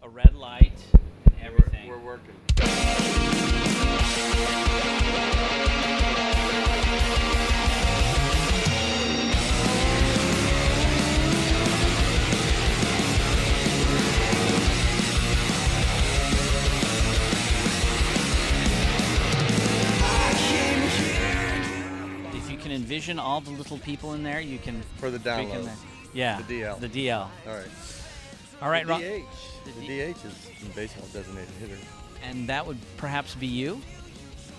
a red light and everything. We're working. If you can envision all the little people in there, you can... For the download. Yeah. The DL. The DL. All right. All right, the Ron. DH. The DH is the baseball designated hitter. And that would perhaps be you?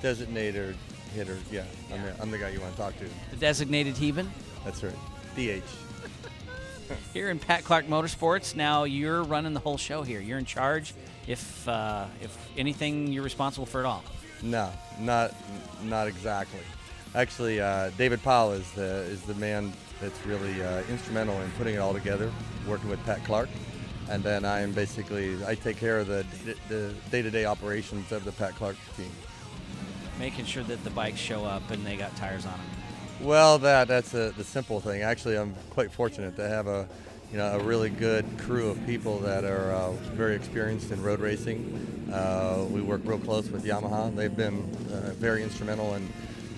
Designated hitter, yeah. I'm the guy you want to talk to. The designated Heban? That's right. DH. Here in Pat Clark Motorsports, now you're running the whole show here. You're in charge. If anything, you're responsible for it all. No, not exactly. Actually, David Powell is the man that's really instrumental in putting it all together, working with Pat Clark. And then I take care of the day-to-day operations of the Pat Clark team. Making sure that the bikes show up and they got tires on them. Well, that's the simple thing. Actually, I'm quite fortunate to have a really good crew of people that are very experienced in road racing. We work real close with Yamaha. They've been very instrumental in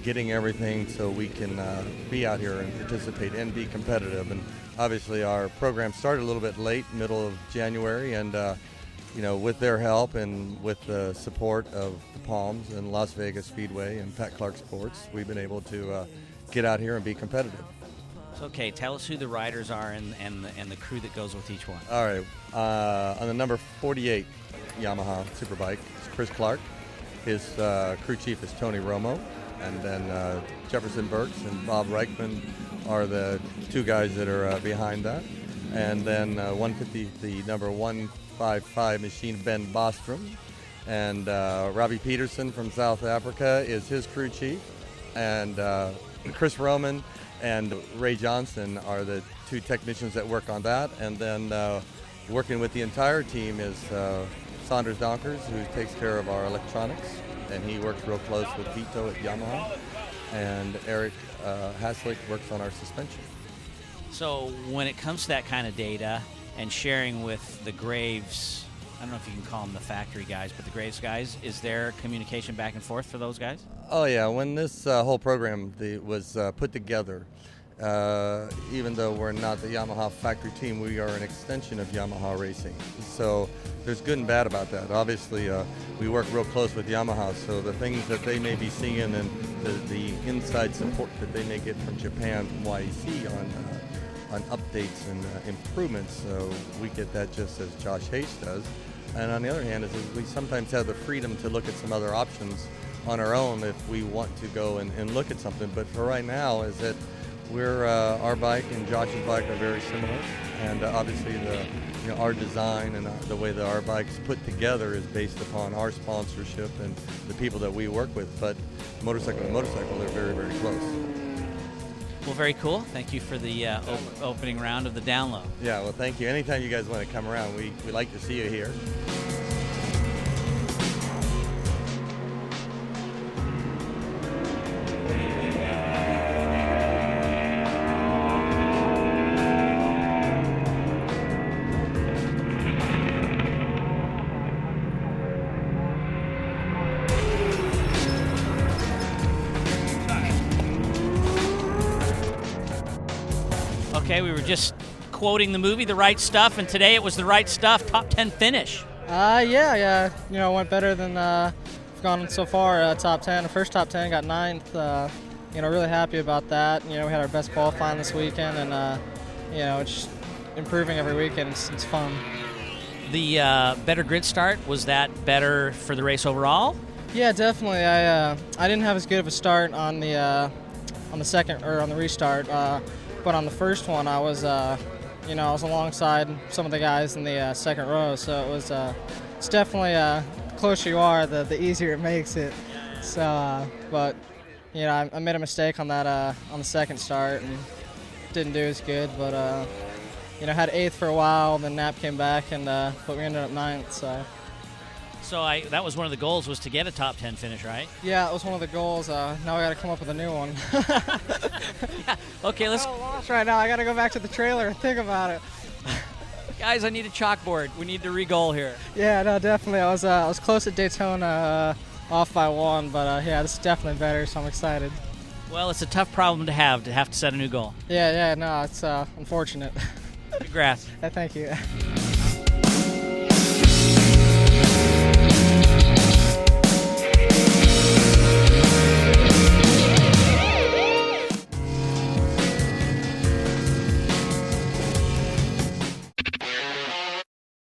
getting everything so we can be out here and participate and be competitive. And obviously, our program started a little bit late, middle of January, and with their help and with the support of the Palms and Las Vegas Speedway and Pat Clark Sports, we've been able to get out here and be competitive. So, okay, tell us who the riders are and the crew that goes with each one. All right, on the number 48 Yamaha Superbike, it's Chris Clark. His crew chief is Tony Romo, and then Jefferson Burks and Bob Reichman are the two guys that are behind that. And then 150, the number 155 machine, Ben Bostrom. And Robbie Peterson from South Africa is his crew chief. And Chris Roman and Ray Johnson are the two technicians that work on that. And then working with the entire team is Saunders Donkers, who takes care of our electronics. And he works real close with Vito at Yamaha. And Eric Haslick works on our suspension. So when it comes to that kind of data and sharing with the Graves, I don't know if you can call them the factory guys, but the Graves guys, is there communication back and forth for those guys? Oh yeah, when this whole program was put together, even though we're not the Yamaha factory team, we are an extension of Yamaha Racing. So there's good and bad about that. Obviously, we work real close with Yamaha, so the things that they may be seeing and the inside support that they may get from Japan, from YEC on updates and improvements, so we get that just as Josh Hayes does. And on the other hand, is we sometimes have the freedom to look at some other options on our own if we want to go and look at something. But for right now, is that our bike and Josh's bike are very similar, and obviously our design and the way that our bike's put together is based upon our sponsorship and the people that we work with. But motorcycle to motorcycle, they're very, very close. Well, very cool. Thank you for the opening round of the download. Yeah, well, thank you. Anytime you guys want to come around, we like to see you here. Okay, we were just quoting the movie, The Right Stuff, and today it was The Right Stuff, top 10 finish. Yeah. Went better than gone so far. Top 10, the first top 10, got 9th. Really happy about that. We had our best qualifying this weekend, and it's just improving every weekend. It's fun. The better grid start, was that better for the race overall? Yeah, definitely. I didn't have as good of a start on the second or on the restart. But on the first one, I was, I was alongside some of the guys in the second row, so it was, it's definitely, the closer you are, the easier it makes it. So, but, I made a mistake on that, on the second start and didn't do as good, but, had 8th for a while, then Knapp came back, and but we ended up 9th, so. So that was one of the goals, was to get a top 10 finish, right? Yeah, it was one of the goals. Now I got to come up with a new one. Yeah. Okay, let's. I'm lost right now. I got to go back to the trailer and think about it. Guys, I need a chalkboard. We need to re-goal here. Yeah, no, definitely. I was close at Daytona, off by 1, but yeah, this is definitely better, so I'm excited. Well, it's a tough problem to have to set a new goal. Yeah, no, it's unfortunate. Congrats. Thank you.